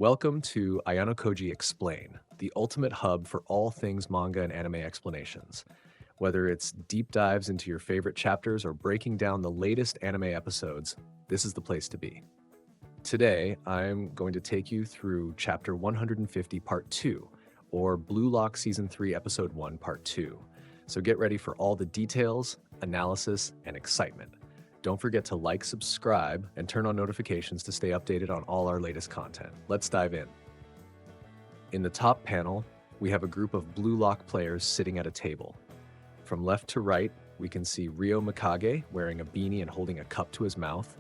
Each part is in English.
Welcome to Ayano Koji Explain, the ultimate hub for all things manga and anime explanations. Whether it's deep dives into your favorite chapters or breaking down the latest anime episodes, this is the place to be. Today, I'm going to take you through Chapter 150, Part 2, or Blue Lock Season 3, Episode 1, Part 2. So get ready for all the details, analysis, and excitement. Don't forget to like, subscribe, and turn on notifications to stay updated on all our latest content. Let's dive in. In the top panel, we have a group of Blue Lock players sitting at a table. From left to right, we can see Ryo Mikage wearing a beanie and holding a cup to his mouth,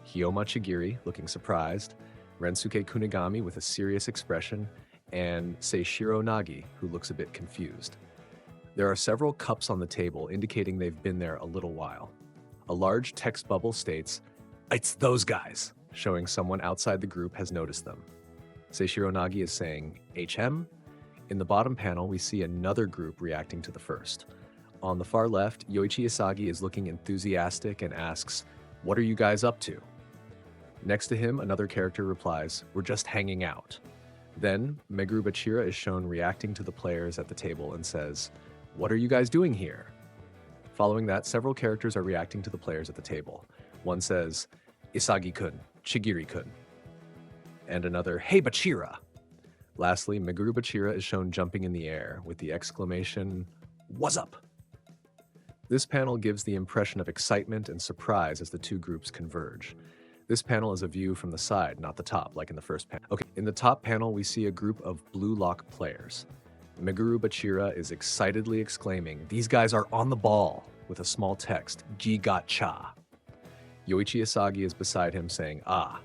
Hyoma Chigiri looking surprised, Rensuke Kunigami with a serious expression, and Seishiro Nagi, who looks a bit confused. There are several cups on the table indicating they've been there a little while. A large text bubble states, "It's those guys," showing someone outside the group has noticed them. Seishiro Nagi is saying, HM? In the bottom panel, we see another group reacting to the first. On the far left, Yoichi Isagi is looking enthusiastic and asks, "What are you guys up to?" Next to him, another character replies, "We're just hanging out." Then, Meguru Bachira is shown reacting to the players at the table and says, "What are you guys doing here?" Following that, several characters are reacting to the players at the table. One says, "Isagi-kun, Chigiri-kun." And another, "Hey, Bachira!" Lastly, Meguru Bachira is shown jumping in the air with the exclamation, "What's up?" This panel gives the impression of excitement and surprise as the two groups converge. This panel is a view from the side, not the top, like in the first panel. Okay, in the top panel, we see a group of Blue Lock players. Meguru Bachira is excitedly exclaiming, "These guys are on the ball," with a small text, "Ji-ga-cha." Yoichi Isagi is beside him saying, "Ah."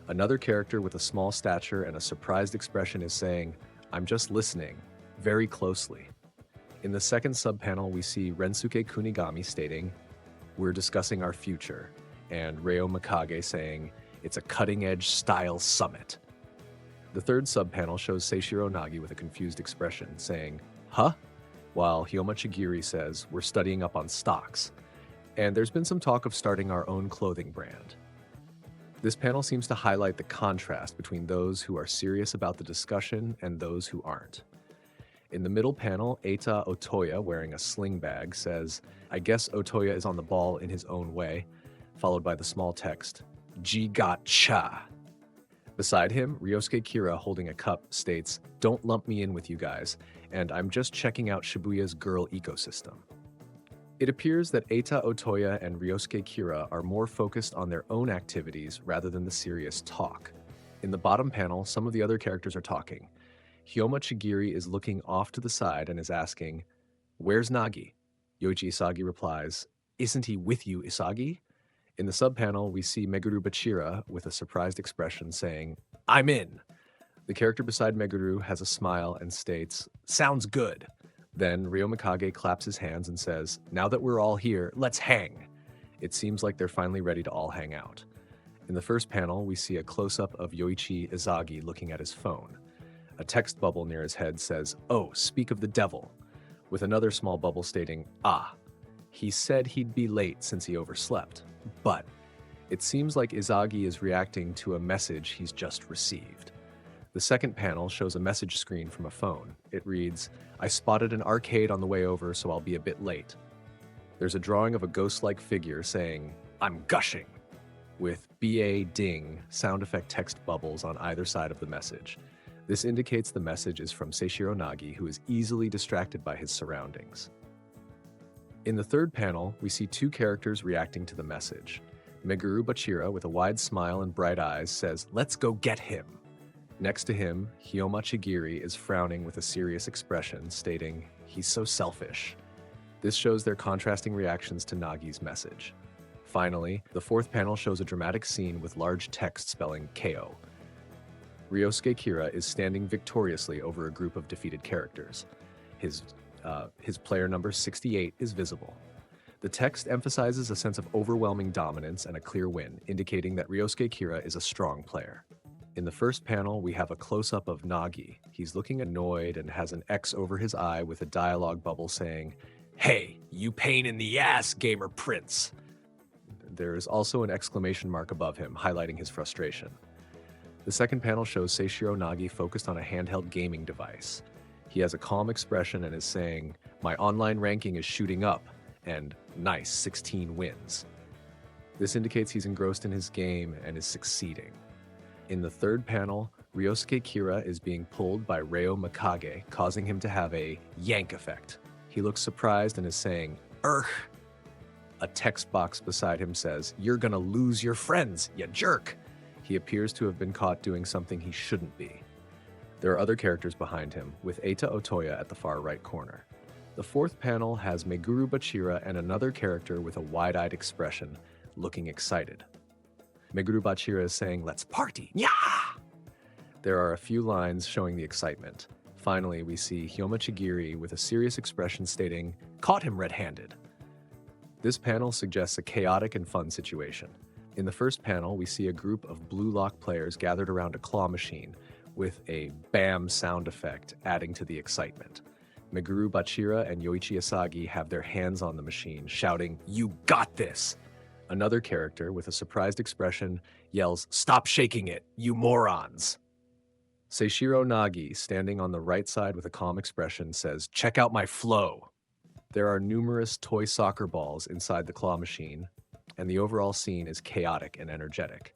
Another character with a small stature and a surprised expression is saying, "I'm just listening, very closely." In the second subpanel, we see Rensuke Kunigami stating, "We're discussing our future," and Ryo Mikage saying, "It's a cutting-edge style summit." The third subpanel shows Seishiro Nagi with a confused expression, saying, "Huh?" While Hyoma Chigiri says, "We're studying up on stocks." And there's been some talk of starting our own clothing brand. This panel seems to highlight the contrast between those who are serious about the discussion and those who aren't. In the middle panel, Eita Otoya, wearing a sling bag, says, "I guess Otoya is on the ball in his own way," followed by the small text, "Ji-ga-cha." Beside him, Ryosuke Kira, holding a cup, states, "Don't lump me in with you guys, and I'm just checking out Shibuya's girl ecosystem." It appears that Eita Otoya and Ryosuke Kira are more focused on their own activities rather than the serious talk. In the bottom panel, some of the other characters are talking. Hyoma Chigiri is looking off to the side and is asking, "Where's Nagi?" Yoichi Isagi replies, "Isn't he with you, Isagi?" In the subpanel, we see Meguru Bachira with a surprised expression saying, "I'm in." The character beside Meguru has a smile and states, "Sounds good." Then Ryo Mikage claps his hands and says, "Now that we're all here, let's hang." It seems like they're finally ready to all hang out. In the first panel, we see a close-up of Yoichi Isagi looking at his phone. A text bubble near his head says, "Oh, speak of the devil," with another small bubble stating, "Ah, he said he'd be late since he overslept." But it seems like Izagi is reacting to a message he's just received. The second panel shows a message screen from a phone. It reads, "I spotted an arcade on the way over, so I'll be a bit late." There's a drawing of a ghost-like figure saying, "I'm gushing," with BA ding sound effect text bubbles on either side of the message. This indicates the message is from Seishiro Nagi, who is easily distracted by his surroundings. In the third panel, we see two characters reacting to the message. Meguru Bachira, with a wide smile and bright eyes, says, "Let's go get him." Next to him, Hyoma Chigiri is frowning with a serious expression, stating, "He's so selfish." This shows their contrasting reactions to Nagi's message. Finally, the fourth panel shows a dramatic scene with large text spelling KO. Ryosuke Kira is standing victoriously over a group of defeated characters. His player number 68 is visible. The text emphasizes a sense of overwhelming dominance and a clear win, indicating that Ryosuke Kira is a strong player. In the first panel, we have a close-up of Nagi. He's looking annoyed and has an X over his eye with a dialogue bubble saying, "Hey, you pain in the ass, gamer prince." There is also an exclamation mark above him, highlighting his frustration. The second panel shows Seishiro Nagi focused on a handheld gaming device. He has a calm expression and is saying, "My online ranking is shooting up," and "nice, 16 wins." This indicates he's engrossed in his game and is succeeding. In the third panel, Ryosuke Kira is being pulled by Reo Mikage, causing him to have a yank effect. He looks surprised and is saying, "Urgh." A text box beside him says, "You're gonna lose your friends, you jerk." He appears to have been caught doing something he shouldn't be. There are other characters behind him, with Eita Otoya at the far right corner. The fourth panel has Meguru Bachira and another character with a wide-eyed expression, looking excited. Meguru Bachira is saying, "Let's party, yeah!" There are a few lines showing the excitement. Finally, we see Hyoma Chigiri with a serious expression stating, "Caught him red-handed." This panel suggests a chaotic and fun situation. In the first panel, we see a group of Blue Lock players gathered around a claw machine, with a BAM sound effect adding to the excitement. Meguru Bachira and Yoichi Asagi have their hands on the machine, shouting, "You got this!" Another character, with a surprised expression, yells, "Stop shaking it, you morons!" Seishiro Nagi, standing on the right side with a calm expression, says, "Check out my flow." There are numerous toy soccer balls inside the claw machine, and the overall scene is chaotic and energetic.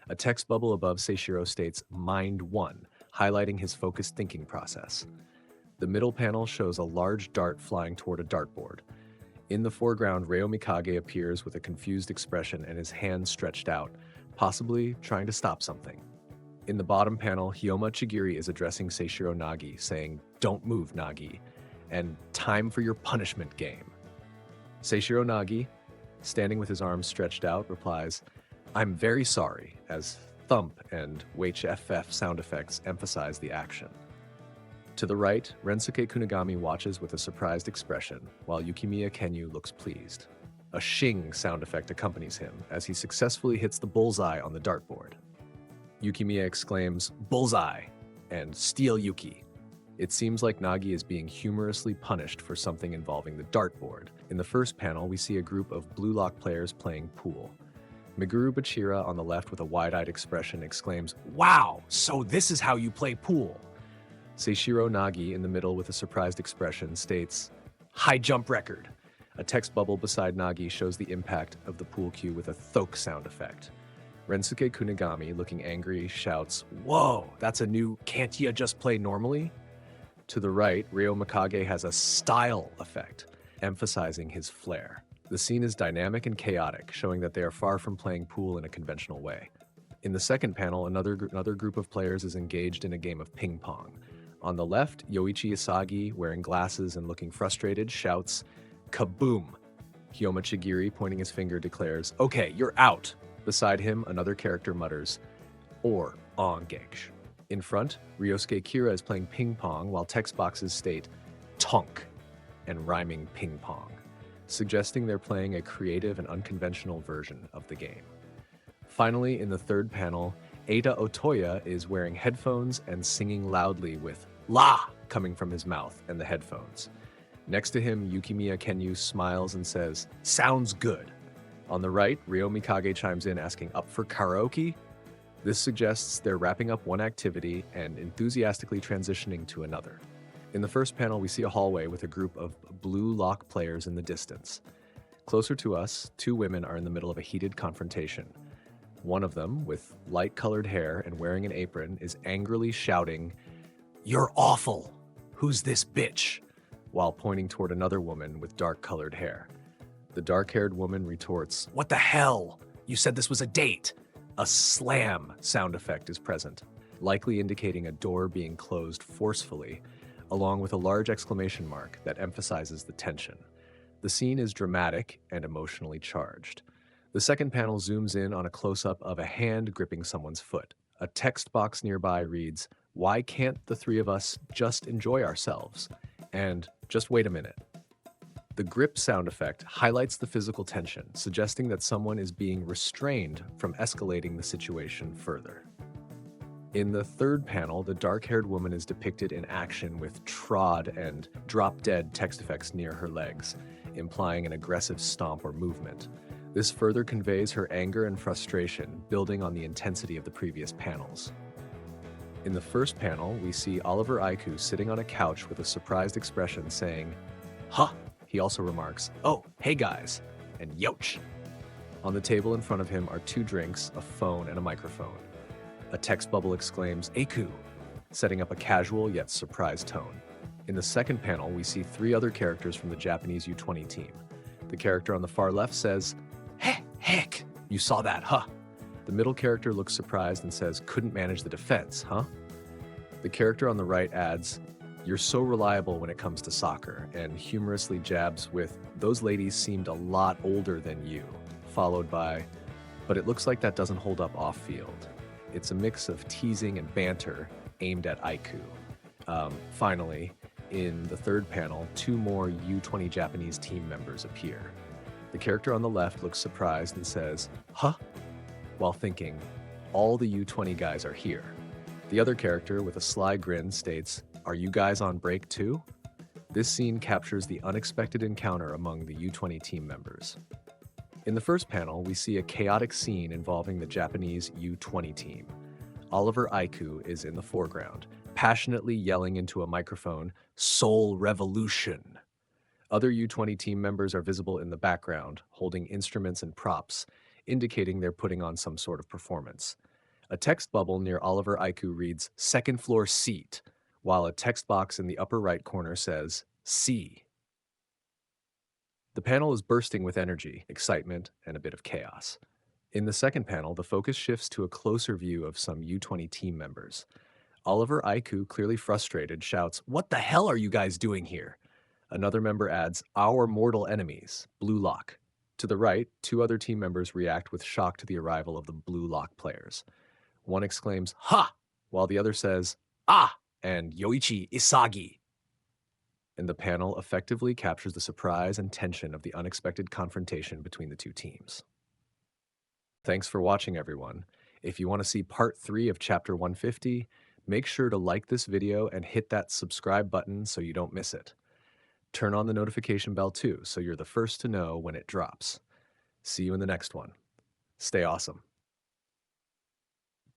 A text bubble above Seishiro states, "Mind One," highlighting his focused thinking process. The middle panel shows a large dart flying toward a dartboard. In the foreground, Reo Mikage appears with a confused expression and his hand stretched out, possibly trying to stop something. In the bottom panel, Hyoma Chigiri is addressing Seishiro Nagi, saying, "Don't move, Nagi," and "Time for your punishment game." Seishiro Nagi, standing with his arms stretched out, replies, "I'm very sorry," as thump and WHFF sound effects emphasize the action. To the right, Rensuke Kunigami watches with a surprised expression, while Yukimiya Kenyu looks pleased. A shing sound effect accompanies him as he successfully hits the bullseye on the dartboard. Yukimiya exclaims, "Bullseye!" and "Steal Yuki." It seems like Nagi is being humorously punished for something involving the dartboard. In the first panel, we see a group of Blue Lock players playing pool. Meguru Bachira on the left with a wide-eyed expression exclaims, "Wow, so this is how you play pool." Seishiro Nagi in the middle with a surprised expression states, "High jump record." A text bubble beside Nagi shows the impact of the pool cue with a thok sound effect. Rensuke Kunigami, looking angry, shouts, "Whoa, that's a new can't ya just play normally?" To the right, Reo Mikage has a style effect, emphasizing his flair. The scene is dynamic and chaotic, showing that they are far from playing pool in a conventional way. In the second panel, another group of players is engaged in a game of ping pong. On the left, Yoichi Asagi, wearing glasses and looking frustrated, shouts, "Kaboom!" Hyoma Chigiri, pointing his finger, declares, "Okay, you're out." Beside him, another character mutters, "Or engage." In front, Ryosuke Kira is playing ping pong while text boxes state, "Tonk," and rhyming ping pong, suggesting they're playing a creative and unconventional version of the game. Finally, in the third panel, Eita Otoya is wearing headphones and singing loudly with "La" coming from his mouth and the headphones. Next to him, Yukimiya Kenyu smiles and says, "Sounds good." On the right, Reo Mikage chimes in asking, "Up for karaoke?" This suggests they're wrapping up one activity and enthusiastically transitioning to another. In the first panel, we see a hallway with a group of Blue Lock players in the distance. Closer to us, two women are in the middle of a heated confrontation. One of them, with light-colored hair and wearing an apron, is angrily shouting, "You're awful! Who's this bitch?" while pointing toward another woman with dark-colored hair. The dark-haired woman retorts, "What the hell? You said this was a date!" A slam sound effect is present, likely indicating a door being closed forcefully, along with a large exclamation mark that emphasizes the tension. The scene is dramatic and emotionally charged. The second panel zooms in on a close-up of a hand gripping someone's foot. A text box nearby reads, "Why can't the three of us just enjoy ourselves?" And "Just wait a minute." The grip sound effect highlights the physical tension, suggesting that someone is being restrained from escalating the situation further. In the third panel, the dark-haired woman is depicted in action with trod and drop-dead text effects near her legs, implying an aggressive stomp or movement. This further conveys her anger and frustration, building on the intensity of the previous panels. In the first panel, we see Oliver Aiku sitting on a couch with a surprised expression saying, "Huh!" He also remarks, "Oh, hey guys," and "Yoch." On the table in front of him are two drinks, a phone, and a microphone. A text bubble exclaims, "Aiku," setting up a casual yet surprised tone. In the second panel, we see three other characters from the Japanese U20 team. The character on the far left says, Heck, you saw that, huh?" The middle character looks surprised and says, "Couldn't manage the defense, huh?" The character on the right adds, "You're so reliable when it comes to soccer," and humorously jabs with, "Those ladies seemed a lot older than you," followed by, "But it looks like that doesn't hold up off-field." It's a mix of teasing and banter aimed at Aiku. Finally, in the third panel, two more U20 Japanese team members appear. The character on the left looks surprised and says, "Huh?" while thinking, "All the U20 guys are here." The other character, with a sly grin, states, "Are you guys on break too?" This scene captures the unexpected encounter among the U20 team members. In the first panel, we see a chaotic scene involving the Japanese U20 team. Oliver Aiku is in the foreground, passionately yelling into a microphone, "Soul Revolution!" Other U20 team members are visible in the background, holding instruments and props, indicating they're putting on some sort of performance. A text bubble near Oliver Aiku reads, "Second floor seat," while a text box in the upper right corner says, "C." The panel is bursting with energy, excitement, and a bit of chaos. In the second panel, the focus shifts to a closer view of some U20 team members. Oliver Aiku, clearly frustrated, shouts, "What the hell are you guys doing here?" Another member adds, "Our mortal enemies, Blue Lock." To the right, two other team members react with shock to the arrival of the Blue Lock players. One exclaims, "Ha!" while the other says, "Ah!" and "Yoichi Isagi." And the panel effectively captures the surprise and tension of the unexpected confrontation between the two teams. Thanks for watching, everyone. If you want to see part 3 of Chapter 150, make sure to like this video and hit that subscribe button so you don't miss it. Turn on the notification bell too, so you're the first to know when it drops. See you in the next one. Stay awesome.